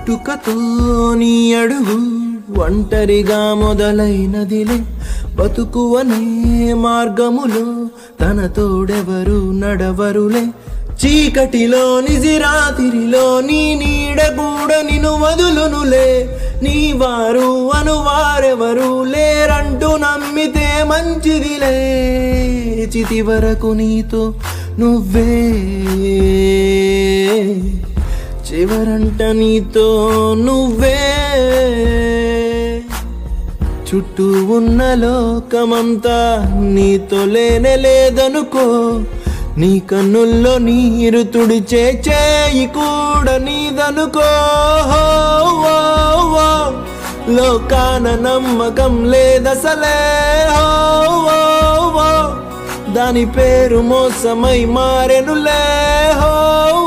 పుట్టుకతో నీ అడుగు ఒంటరిగా మొదలైనదిలే బతుకువనే మార్గములో తన తోడెవరు నడవరులే చీకటిలో నిజిరాతిరిలో నీ నీడ కూడా నిన్ను వదులునులే నీ వారు అనువారెవరు లేరంటూ నమ్మితే మంచిదిలే చితి వరకు నీతో నువ్వే చివరంట నీతో నువ్వే చుట్టూ ఉన్న లోకమంతా నీతో లేనే లేదనుకో నీ కన్నుల్లో నీరు తుడిచే చేయి కూడా నీదనుకో లోకాన నమ్మకం లేదసలే దాని పేరు మోసమై మారెనులే